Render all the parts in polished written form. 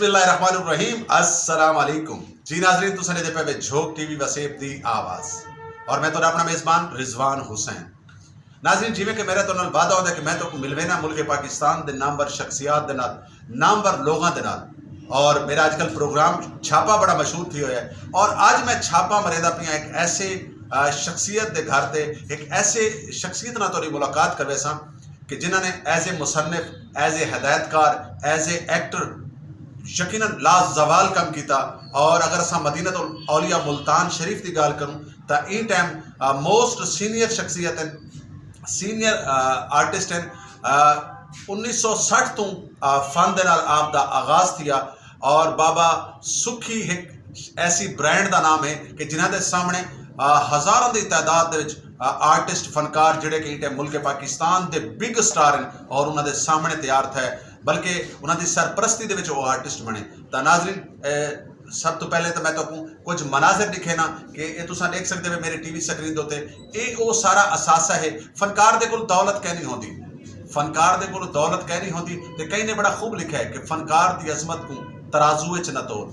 बिस्मिल्लाहिर्रहमानिर्रहीम अस्सलाम वालेकुम जी नाज़रीन तुसां दे पे झोक टीवी वसेब दी आवाज़ और मैं तो अपना मेज़बान रिजवान हुसैन। नाज़रीन जिवें कि मेरा तो नाल वादा होता है कि मैं तो मिलवे ना मुल्क पाकिस्तान दे नामवर शख्सियात दे नाल नामवर लोगों दे नाल और मेरा आजकल प्रोग्राम छापा बड़ा मशहूर थी होया है और आज मैं छापा मरेदा पिया एक ऐसे शख्सियत दे घर ते एक ऐसे शख्सियत नाल तोरी मुलाकात करवे सा कि जिन्होंने एज ए मुसन्निफ एज ए हदायतकार एज ए एक्टर यकीनन लाजवाल काम किया। और अगर अस मदीनत औलिया मुल्तान शरीफ की गाल करूँ तो इन टाइम मोस्ट सीनियर शख्सियत हैं सीनियर आर्टिस्ट हैं 1960 तो फन के नाल आप दा आगाज़ किया और बाबा सुखी एक ऐसी ब्रांड का नाम है कि जिन्हों के सामने हज़ारों की तादाद आर्टिस्ट फनकार जोड़े कि मुल्क पाकिस्तान के बिग स्टार हैं और उन्होंने सामने तैयार थे बल्कि उन्होंने सरपरस्ती के वो आर्टिस्ट बने। तो नाज़रीन सब तो पहले तो मैं तो कुछ मनाजिर दिखे ना कि ये तुम देख सकते हो मेरे टीवी स्क्रीन के उत्ते ये वो सारा असासा है। फनकार दे कोल दौलत कह नहीं होती फनकार दे कोल दौलत कह नहीं होती तो कई ने बड़ा खूब लिखा है कि फनकार की अजमत को तराजू च न तोल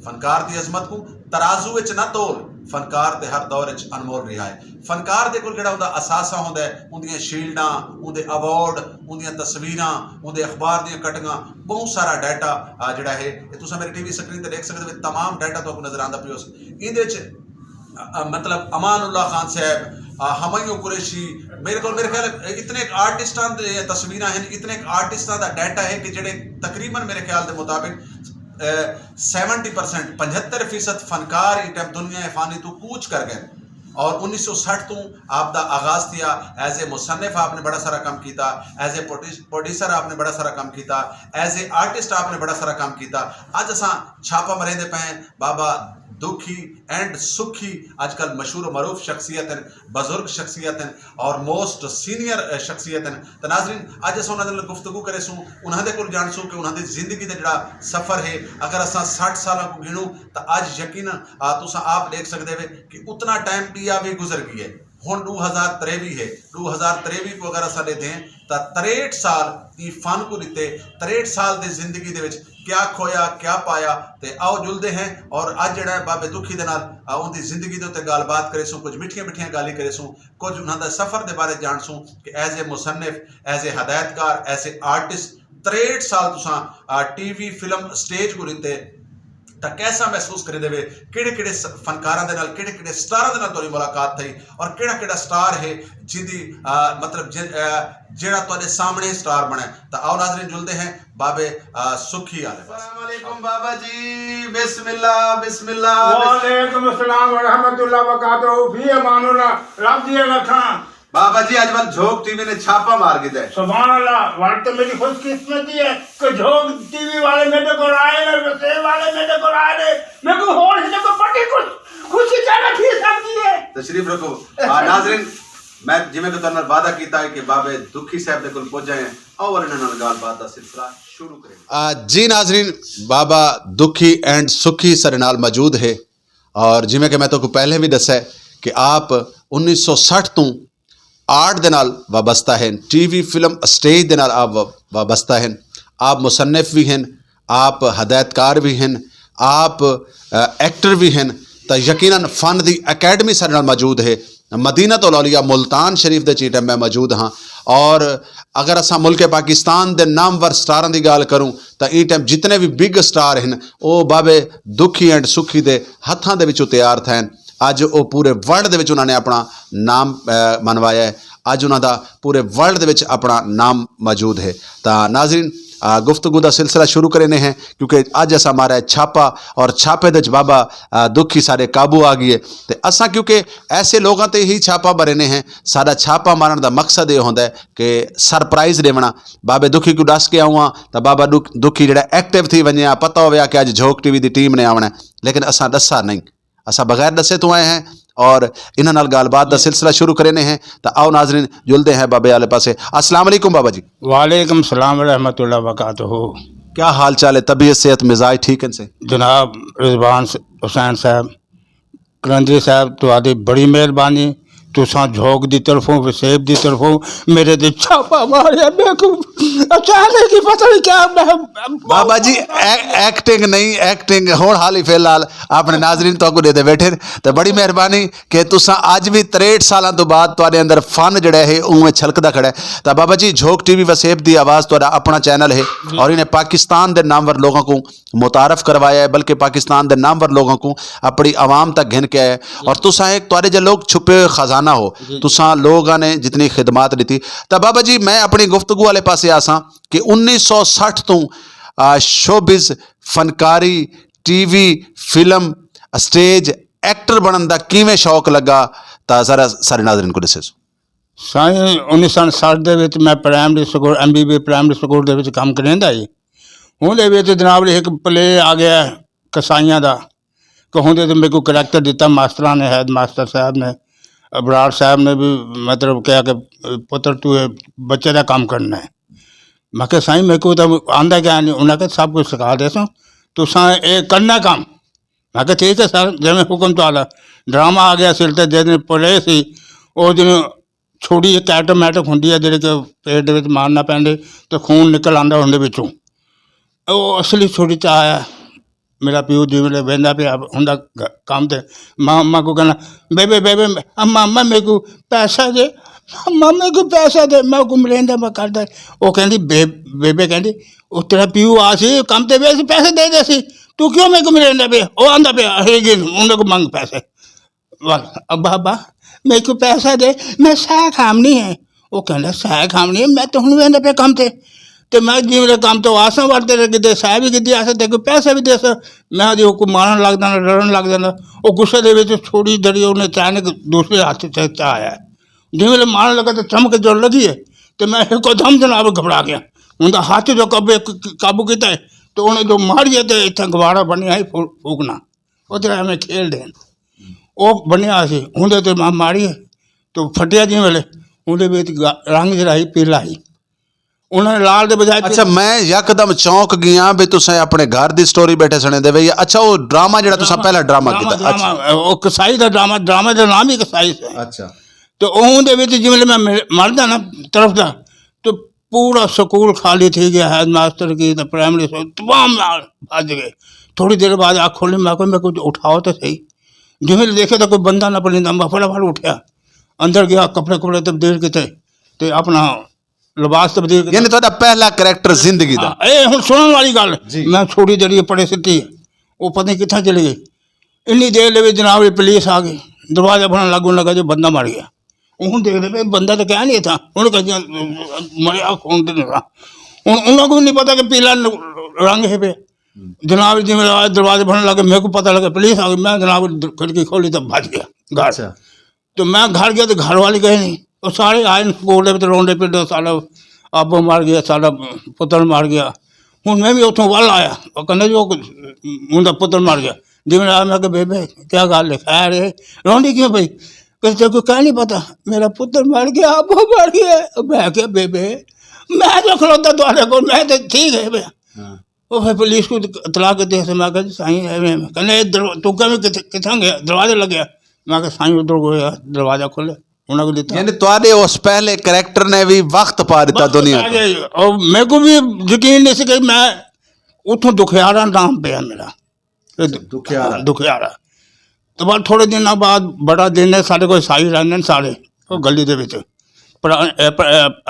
फनकार की अजमत को तराजू च न तोल फनकार दे हर दौर च अनमोल रहा है। फनकार दे कोल जिहड़ा उहदा असासा होंदा है उहदियां शील्डां उहदे अवार्ड उहदियां तस्वीरां उहदे अखबार दियां कटिंगां बहुत सारा डाटा जिहड़ा है ये तुसीं मेरी टीवी स्क्रीन ते देख सकदे हो। तमाम डाटा तो नज़र आंदा पियो इहदे च मतलब अमानुल्लाह खान साहब हमयू कुरैशी मेरे ख्याल इतने आर्टिस्टां दी तस्वीरां हैं इतने आर्टिस्टां दा डाटा है कि जिहड़े तकरीबन मेरे ख्याल के मुताबिक 70% 75% फनकार इस टाइम दुनिया फानी तो कूच कर गए और 1960 तो आपका आगाज़ किया एज ए मुसन्निफ आपने बड़ा सारा काम किया एज ए प्रोड्यूसर आपने बड़ा सारा काम किया एज ए आर्टिस्ट आपने बड़ा सारा काम किया। अज असा छापा मरेंदे पे बाबा दुखी एंड सुखी आजकल मशहूर मरूफ शख्सियत हैं बुजुर्ग शख्सियत हैं और मोस्ट सीनियर शख्सियत हैं। तो नाज़रीन अज अस उन्होंने गुफ्तगू करे सूँ उन्होंने को जानसूँ कि उन्होंने जिंदगी का जोड़ा सफ़र है अगर अस 60 साल को गिनूँ तो अज यकीन तुम आप देख सकते हो कि उतना टाइम पिया भी गुजर गई है। हुण 2023 है 2023 को अगर अस दें तो 63 साल की फन को दिते 63 साल की जिंदगी के क्या खोया क्या पाया तो आओ जुलते हैं और अज जड़ा बाबे दुखी के नाल उनकी जिंदगी के उत्ते गलबात करे सूँ कुछ मिठिया मिठिया गाली करे सूँ कुछ उन्होंने सफ़र के बारे जान सूँ कि एज ए मुसन्निफ एज ए हदायतकार एज ए आर्टिस्ट 63 साल तुसां टीवी फिल्म स्टेज को दिते तो कैसा महसूस करे देवे किहड़े फनकारां दे नाल किहड़े स्टारां दे नाल तुहाडी मुलाकात थी और किहड़ा स्टार है जिंदी मतलब जेड़ा तुहाडे सामने स्टार बने। तो आओ नाज़रीन जुलते हैं बाबे सुखी आले अस्सलाम वालेकुम बाबा जी बिस्मिल्लाह बिस्मिल्लाह वालेकुम अस्सलाम व रहमतुल्लाह व बरकातहू फी अमानुल्लाह रब जी रखा बाबा जी अजमल झोक टीवी ने छापा मार के दे सुभान अल्लाह वाल तो मेरी खुशकिस्मती है कि झोक टीवी वाले मेरे को आए ने वसेब वाले मेरे को आए ने मेरे को होर से को बड़ी खुशी कहना थी सकती है तशरीफ रखो। नाज़रीन मैं जिवें कि तुहाडे नाल वादा कीता है कि बाबे दुखी साहब दे कोल पहुंच जाए और इन्हां नाल गलबात दा सिलसिला शुरू करें। जी नाज़रीन बाबा दुखी एंड सुखी सारे नाल मौजूद है और जिवें कि मैं तो पहले भी दस्या कि आप 1960 तो आर्ट दे नाल वाबस्ता हैं टीवी फिल्म स्टेज दे नाल आप वाबस्ता हैं आप मुसन्निफ भी हैं आप हदायतकार भी हैं आप एक्टर भी हैं। तो यकीनन फन दी अकैडमी सारे नाल मौजूद है मदीनत औलिया मुल्तान शरीफ दे चीट मैं मौजूद हाँ और अगर असा मुल्क पाकिस्तान दे नामवर स्टारां दी गाल करूँ तो ई टाइम जितने भी बिग स्टार हैं वो बाबे दुखी एंड सुखी दे हत्थां दे विचों तैयार थे। अज वो पूरे वर्ल्ड दे विच उन्होंने अपना नाम मनवाया है अज उन्होंने पूरे वर्ल्ड दे विच अपना नाम मौजूद है। तो नाज़रीन गुफ्तगू का सिलसिला शुरू करने हैं क्योंकि अज असा मारा छापा और छापे दे बाबा दुखी सारे काबू आ गए तो असा क्योंकि ऐसे लोगों ते ही छापा भरने हैं सारा छापा मारन का मकसद ये होंदा है कि सरप्राइज़ देवना बाबे दुखी को दस के आऊँ तो बाबा दुखी जिहड़ा एक्टिव थी वने पता होवे कि अज झोक टीवी की टीम ने आना लेकिन असा दसा नहीं असा बगैर दसे तो आए हैं और इन्हां नाल गलबात का सिलसिला शुरू करने हैं। तो आओ नाज़रीन जुलते हैं बाबे वाले पासे। अस्सलाम वालेकुम बाबा जी। वालेकुम सलाम व रहमतुल्लाह व बरकातहू। क्या हाल चाल है तबीयत सेहत मिजाज ठीक है से जनाब रिजवान हुसैन साहब कलंदरी साहब तुहाडी बड़ी मेहरबानी तुसा झोंक दी तरफों वसेब दी तरफों मेरे ते छापा मारिया मेरे को अचानक ही पता नहीं क्या बाबा जी एक्टिंग नहीं एक्टिंग हुण हाल ही फिलहाल अपने नाजरीन तो दे दे बैठे तो बड़ी मेहरबानी कि तुसा अज भी 63 साल तो बाद तुहाडे अंदर फन जिहड़ा है उवें छलकदा खड़ा है। तो बाबा जी झोंक टीवी वसेब दी आवाज़ तुहाडा अपना चैनल है और इन्हें पाकिस्तान के नामवर लोगों को मुतारफ करवाया है, बल्कि पाकिस्तान के नामवर लोगों को अपनी आवाम तक घिन के आया है। और तुसा एक तुहाडे जो लोग छुपे हुए खजाना हो, तुसा लोगों ने जितनी खिदमत दी। तो बाबा जी मैं अपनी गुफ्तगू वाले पासे आसा कि 1960 तो शोबिज फनकारी टीवी फिल्म स्टेज एक्टर बनने का किवें शौक लगा तो जरा सारे नाज़रीन को दसो। साईं 1960 मैं primary school MBB primary school के काम करेंदा ही उहदे जनाब एक प्ले आ गया कसाइयां का कि उहदे मेरे को करैक्टर दिता मास्टर ने हैद मास्टर साहब ने अबरार साहब ने भी मतलब कहा कि पुत्र तू बच्चे का काम करना है। मैं क्या साईं मेरे को तो आंदा क्या नहीं, उन्हें कहा सब कुछ सिखा दे सो तुसा ये करना काम। मैं क्या ठीक है सर जिमें हुक्म तो आला। ड्रामा आ गया सिर जिस दिन पले सी उस दिन छोटी एक ऐटोमैटिक होंगी है जी पेट के मारना पैंदे तो खून निकल आंदा उनके विचों वो असली छोटी च आया। मेरा प्यो जिमें बहता पे होंगे काम तो मामा को कहना बेबे बेबे मामा मेरे को पैसा दे मामा को पैसा दे मैं को मिलेंदा मैं करता वो कहती बेबे कहती वो तेरा प्यो आ सी काम तो वे पैसे दे दे सी तू क्यों मेरे को मिलेंदा पे वो आंदा पे है उन्हें को मंग पैसे अब्बा अब्बा मेरे को पैसा दे मैं सह खामनी है। वो कहना सह खामनी है मैं तो हूँ वेंदा पे काम ते मैं जी मेरे काम तो आसा वरते रहे कि सह भी कि आसा ते पैसा भी दे सर मैं वो मारन लग जाना डरन लग जाना वो गुस्से के छोड़ी दड़ी उन्हें अचानक दूसरे हाथ से आया जी मेरे मारन लगा तो चमक जोड़ लगी है तो मैं एकदम जनाब घबरा गया उनका हाथ जो काबू किया है तो उन्हें जो मारिए तो इतना गवाड़ा बनिया ही फूकना वो तेरा हमें खेल दें वो बनिया सी उन्हें तो मैं मारिए तो फटिया जी वेले उन्हें रंग जराई पीला ही उन्होंने लाल दे बजाय। अच्छा मैं यकदम चौंक गया भी तुसें अपने घर दी स्टोरी बैठे सुने दे भई। अच्छा वो ड्रामा जेड़ा तुसें पहला ड्रामा कीता अच्छा वो कसाई दा ड्रामा दा नाम ही कसाई से। अच्छा तो उहदे विच जिवें मैं मरदा ना तरफ दा तो पूरा स्कूल खाली थी गया हेड मास्टर की तो प्राइमरी स्कूल तमाम भज गए। थोड़ी देर बाद आँख खोली मैं कुछ उठाओ तो सही जिवें देखे तो कोई बंदा ना पलिंदा मैं फटाफट उठा अंदर गया कपड़े कुपड़े तब्दील किए तो अपना लिबास तब्दील यानी तुहाडा पहला करैक्टर जिंदगी दा ए हुण सुनने वाली गल मैं छोड़ी जड़ी पड़े सिटी वो पता नहीं कितना चली गई। इन्नी देर ले जनाब पुलिस आ गई दरवाजा बनने लागू लगा जो बंदा मर गया। हूँ देख रहे बंदा तो कह नहीं था हूँ कह मरिया खून तो नहीं हूँ उन्होंने नहीं पता कि पीला रंग है पे जनाब जी मेरा दरवाजे बनने लगे मेरे को पता लगा पुलिस आ गई। मैं जनाब खिड़की खोली तो भज गया घर। तो मैं घर गया तो घर वाले गए नहीं वो सारे आए स्कूल रोंडे पिंडे साढ़ा अब्बू मर गया साढ़ा पुत्र मर गया। हूँ मैं भी उतों वल आया और कहने जो उनका पुत्र मर गया जिमें आया मैं बेबे क्या गल है खैर है रोंडी क्यों भाई कहते को क्या नहीं पता मेरा पुत्र मर गया अब्बू मर गया। मैं क्या बेबे मैं तो खलोता तुम्हारे को मैं तो ठीक है भैया वो फिर पुलिस को इतला के दे मैं कहा साईं कहने तू क्या कितना गया दरवाजा लग गया। मैं कहा साईं उधर गया दरवाजा खोले उन्होंने दिता यानी तुहाडे उस पहले करैक्टर ने भी वक्त पा दिता दुनिया और मेरे को भी यकीन नहीं कि मैं उतों दुखियारा नाम पे मेरा दुखियारा। तो बाद थोड़े दिन बाद बड़ा दिन है साढ़े कोई साई रहने सारे वो गली के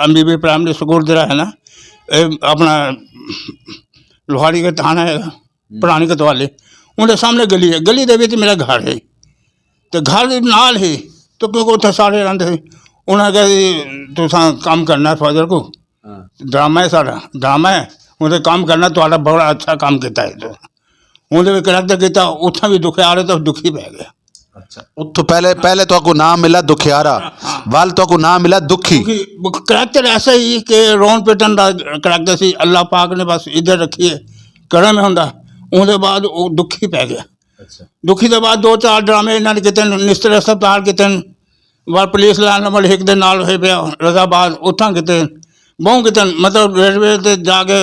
MBB प्राइमरी स्कूल जरा है ना अपना लोहारी का थाना है पुरानी कतवाली उनके सामने गली है गली के मेरा घर है तो घर नाल ही तो क्योंकि उत्थे सारे रहते थे उन्हें कहा तुसा काम करना फजर को ड्रामा है सारा ड्रामा है उन्हें काम करना तो बड़ा अच्छा काम किया है तो उन्हें भी करैक्टर किया उत्थे भी दुखे आ रहे तो दुखी पै गया। अच्छा उत्थों पहले तो आपको नाम मिला दुखियारा वाल तो आपको नाम मिला दुखी करैक्टर ऐसा ही कि रोन पिटन का करैक्टर सी अल्लाह पाक ने बस इधर रखी है कड़ा में होंगे उनके बाद वो दुखी पै गया। दुखी के बाद 2-4 ड्रामे इन्होंने किए निस्तर अस्पताल किए बार पुलिस लाइन नंबर 1 के नाल हो पाया रजाबाद उतना किए बहु किए मतलब रेलवे से जाके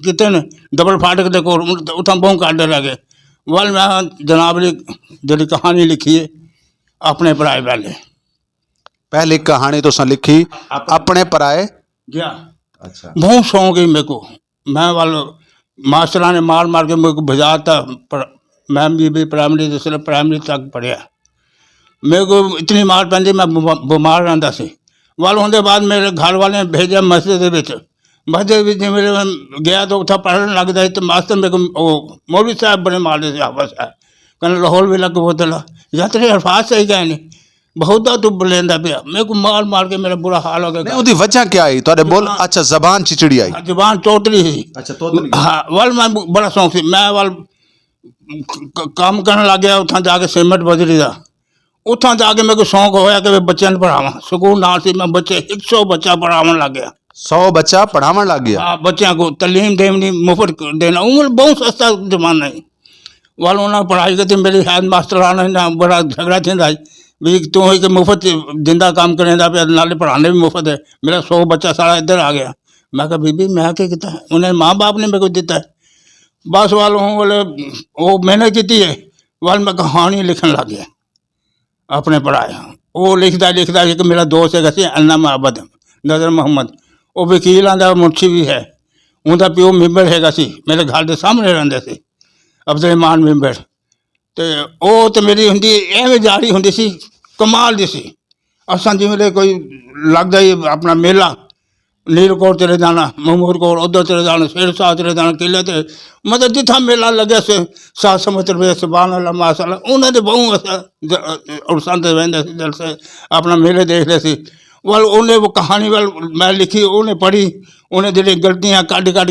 किए डबल फाटक के कोल उतना बहु काटे रह गए। वाल मैं जनाब जी कहानी लिखी है अपने भराए वाले पहली कहानी तुसां लिखी अपने पराए। गया अच्छा। बहुत शौक है मेरे को। मैं वाल मास्टरा ने मार मार के मेरे को भेजाता पर मैं भी प्राइमरी जिसने प्राइमरी तक पढ़िया। मेरे को इतनी मार पैंदी मैं बीमार रहता सी। वाल होने बाद मेरे घर वाले ने भेजा मस्जिद मेरे गया तो उठा पढ़ने लग जाए तो मास्टर मेरे को मौलवी साहब बड़े मारते थे आपस कहने लाहौर भी लग बोतल या तेरे अल्फाज सही गए नहीं बहुत तू लेंदा पिया। मेरे को मार मार के मेरा बुरा हाल हो गया। नहीं उसकी वजह क्या आई तुहाडे बोल? अच्छा जबान चिचड़ी आई। जबान चौतरी थी। अच्छा तोतली। हाँ वाल मैं बड़ा शौक थी। मैं वाल काम करने लग गया उतना जाके सीमेंट बजरी का उतना जाके मेरे को शौक होया कि बच्चों पढ़ावा स्कूल ना सी मैं बच्चे 100 बच्चा पढ़ावन लग गया। 100 बच्चा पढ़ावन लग गया। हाँ बच्चों को तलीम देनी मुफ्त देना उम्र बहुत सस्ता जमाना है। वाल उन्होंने पढ़ाई की मेरी हेड मास्टर आने ना बड़ा झगड़ा थी भी तू ही मुफ्त जिंदा काम करें नाले पढ़ाने भी मुफ्त है। मेरा 100 बच्चा सारा इधर आ गया। मैं कहा बीबी मैं क्या किया उन्हें माँ बाप ने मेरे को दिता है बस वालों बोले वो मैंने की है। वाल मैं कहानी लिखने लग गया अपने पढ़ाए। वो लिखता एक मेरा दोस्त है कैसे अन्ना महाबद नजर मोहम्मद वो वकील आंदा मुंशी भी है उनका प्यो मैंबर है सी मेरे घर के सामने रहते थे अब्दुलरहमान मैंबर तो वो तो मेरी होंगी एवं जारी होंगी सी कमाल दी सी। असा जिमें कोई लगता ही अपना मेला नीलकोट चले जाना महमूद कोट उधर चले जाना शेर शाह चले जाना किले ते मतलब जिथा मेला लगे से 700 रुपये सुबहान अल्लाह माशाअल्लाह उन्होंने बहु उड़सा वहदे जल से अपना मेले देखते सी। वाल उन्हें वो कहानी वाल मैं लिखी उन्हें पढ़ी उन्हें जी गलतियाँ कट के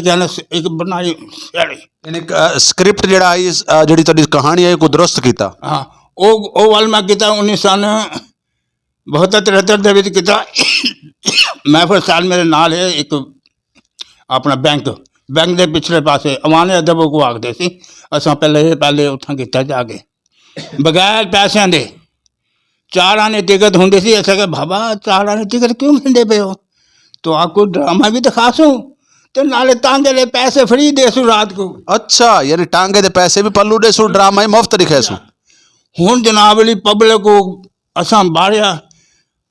एक बनाई यानी स्क्रिप्ट जड़ा आई जी तुहाडी कहानी है को दुरुस्त किया। हाँ वो वाल मैं किया 1972-73 किया। महफल साल मेरे नाल है एक अपना बैंक के पिछले पासे अवाने अदब को आखते सी असा पहले उत्थां किया जाके बगैर पैसों के 4 आने टिकट होंगे सी। ऐसा कि बाबा 4 आने टिकट क्यों खिंदे पे हो तो आपको ड्रामा भी दिखा सूँ तो नाले टांगे ले पैसे फ्री दे सू रात को। अच्छा यानी टांगे दे पैसे भी पल्लू दे सू ड्रामा ही मुफ्त दिखे सू। हुण जनाब वाली पब्लिक को असा बाढ़िया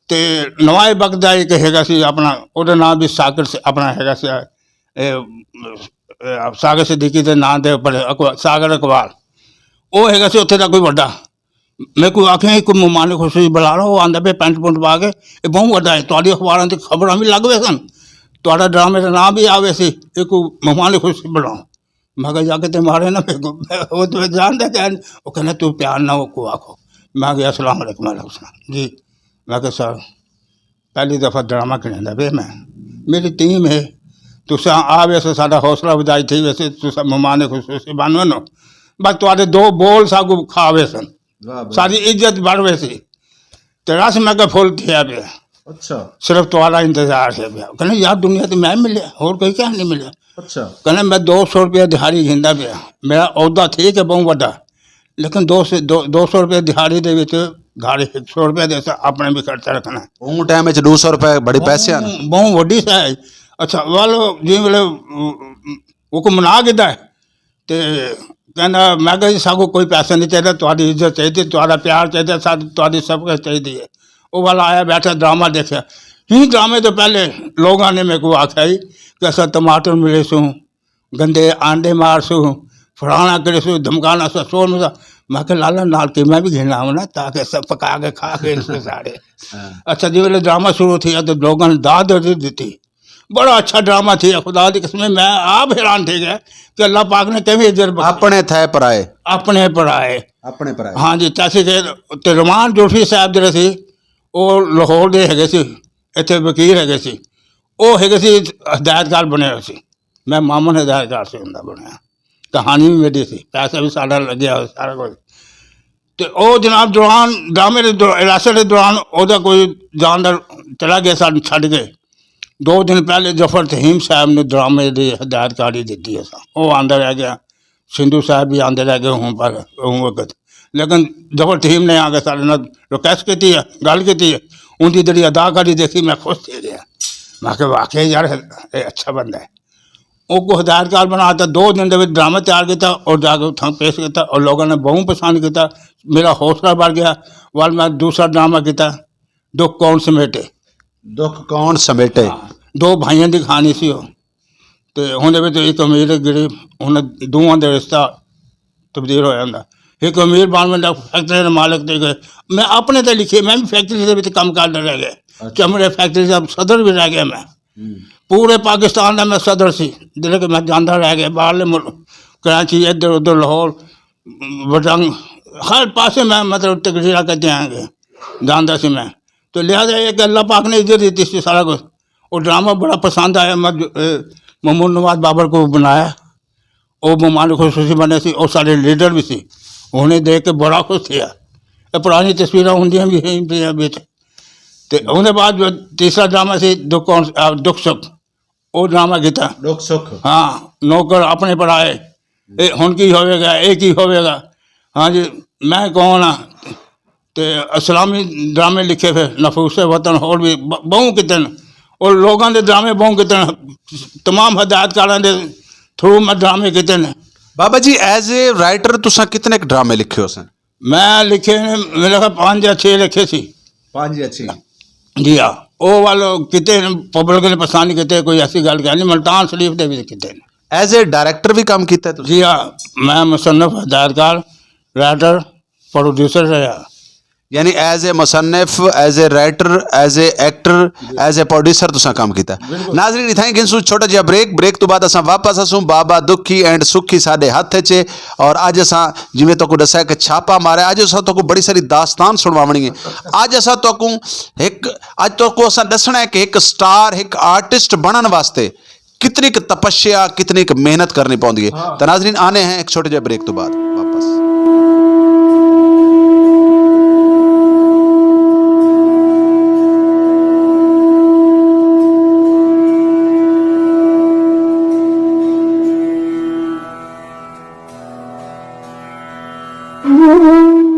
तो नवाए बगदा एक हैगा सी अपना ਉਹਦਾ नाम भी सागर से अपना हैगा सी सागर सिद्दीकी के नाम के उपर सागर अकबाल वो हैगा सी उत्थे दा कोई वड्डा मेरे को आखे कोई मेहमान खुशी बुला लो आंदा पे पेंट पुंट पा के ये बहुत वड्डा है तुहाडी अखबारां ते खबरां भी लग वे सन तुहाडा ड्रामे का नाम भी आवे सी एक मेहमान खुशी बुलाओ। मैं कहा जाके तो मारे ना मेरे को वो तो जानता क्या वो कहना तू प्यार ना वो को आखो। मैं गया अस्सलाम वालेकुम जी। मैं कहा सर पहली दफ़ा ड्रामा खिलांदा पे मैं मेरी टीम है तुसा आ वैसे साडा हौसला बधाई थी वैसे तुसा मेहमान खुशी बनो नो बस तुहाडे 2 बोल सागू खावे सन सारी इज्जत बढ़ वैसी तो रस मैं कहा फुल थिया पे। अच्छा सिर्फ तुम्हारा इंतजार है भैया कहना यार दुनिया तो मैं मिले और कोई क्या नहीं मिले। अच्छा कहना मैं 200 रुपया दिहाड़ी घिंदा पिया मेरा अहदा ठीक है बहुत बड़ा लेकिन 200 रुपये दिहाड़ी दे घाड़ी 100 रुपया दे अपने भी खर्चा रखना उन टाइम में 200 रुपए बड़ी पैसे हैं बहुत वड्डी है। अच्छा वालो जी वेले वो को मना किया है तो कहना मैं कहा सागो कोई पैसा नहीं चाहिए तुम्हारी इज्जत चाहिए तुम्हारा प्यार चाहिए तुम्हारी सब कुछ चाहिए। वो वाला आया बैठा ड्रामा देखा ही ड्रामे तो पहले लोगों ने मेरे को आख्या ही कि असा टमाटर मिले सूँ गंदे आंडे मार सूँ फलाना करे सूँ धमकाना सा शोर मसा मैं कहा लाला नाल के मैं भी घेना हूँ ना ताकि सब पका के खा के सारे। अच्छा जी वेले ड्रामा शुरू थी तो लोगों ने दाद दी बड़ा अच्छा ड्रामा थी खुदा की कसम मैं आप हैरान थे गए कि अल्लाह पाक ने कभी इज्जत अपने थे पराए अपने पढ़ाए अपने पराए। हाँ जी तैसे तो रमान जोशी साहब जो सी वो लाहौर के है इतने वकील है वो है हदायतकार बने हुए सी मैं मामन हदायतकार से उनका बनया कहानी भी मेरी सी पैसा भी साढ़ा लग्या सारा कुछ तो वो जनाब दौरान ड्रामे इलासे के दौरान वह कोई जानदार चला गया साढ़े छड़ गए 2 दिन पहले जफर तहीम साहब ने ड्रामे की हदायतकारी दी है वो आंदा रह गया सिंधु साहब भी आंदे रह गए हूँ पर वक्त लेकिन जफर तहीम ने आके सारे ना रिक्वेस्ट की है गल की है उनकी जी अदाकारी देखी मैं खुश थे गया मैं क्या वाकई यार अच्छा बंदा है उसको हदायतकार बनाता 2 दिन के ड्रामा तैयार किया और जाके उतना पेश किया और लोगों ने बहुत पसंद किया मेरा हौसला बढ़ गया वाल मैं दूसरा ड्रामा किया दुख कौन समेटे। दुख कौन समेटे। दो भाइयों की कहानी सी वो। तो उन्हें एक अमीर गिरे उन्हें दोवां का रिश्ता तब्दील हो जाता। एक अमीर बन बंदा फैक्ट्री के मालिक ते गए। मैं अपने तो लिखे मैं भी फैक्ट्री के काम करता रह गया। चमड़े फैक्ट्री का सदर भी रह गया। मैं पूरे पाकिस्तान का मैं सदर सी जिले के मैं जाता रह गया। बाहरले मुल्क कराची इधर उधर लाहौर बटंग हर पासे मैं मतलब तकरीरा करते आएंगे जानता सी मैं। तो लिहाजा एक अल्लाह पाक ने इज्जत दी थी सारा कुछ। वो ड्रामा बड़ा पसंद आया। महमूद नवाज बाबर को बनाया। वो मेहमान खुशूसी बने सी और सारे लीडर भी सी। उन्हें देख के बड़ा खुश थे। पुरानी तस्वीर होंगे भी हैं बिच। तो उन्हें बाद जो तीसरा ड्रामा से दुख सुख वो ड्रामा किया। दुख सुख हाँ नौकर अपने पर आए हुण की होवेगा ये की होवेगा। हाँ जी मैं कौन हाँ। तो इस्लामी ड्रामे लिखे फिर नफूसे वतन होर भी बहु कितने और लोगों के ड्रामे बहु कितने तमाम हदायतकारों के थ्रू मैं ड्रामे कितने। बाबा जी एज ए राइटर तुसा कितने क ड्रामे लिखे हो सन। मैं लिखे ने मेरे ख्याल 5 या 6 लिखे सी। 5 या 6 जी हाँ वो वाले कितने पब्लिक ने पसंद नहीं किते। कोई ऐसी गल कह नहीं मुल्तान शरीफ के भी किते। एज ए डायरेक्टर भी काम किया तुसी। जी हाँ मैं मुसन्नफ हदायतकार राइटर प्रोड्यूसर रहा। यानी एज ए मुसन्निफ as a writer as a actor as a producer तुसा काम किया। नाज़रीन इथाई गिनसू छोटा जिहा ब्रेक तो बाद असां वापस असूं बाबा दुखी एंड सुखी साडे हथ च। और अज असां जिवें तोको दस्सिया कि छापा मारिया अज असां तोको बड़ी सारी दास्तान सुणवावणी है। अज असां तोको असां दसना है कि एक स्टार एक आर्टिस्ट बनने वास्ते कितनी तपस्या कितनी मेहनत करनी पौंदी है। तो नाज़रीन आने हैं एक छोटे जिहा ब्रेक तो बाद वापस। Mm-hmm.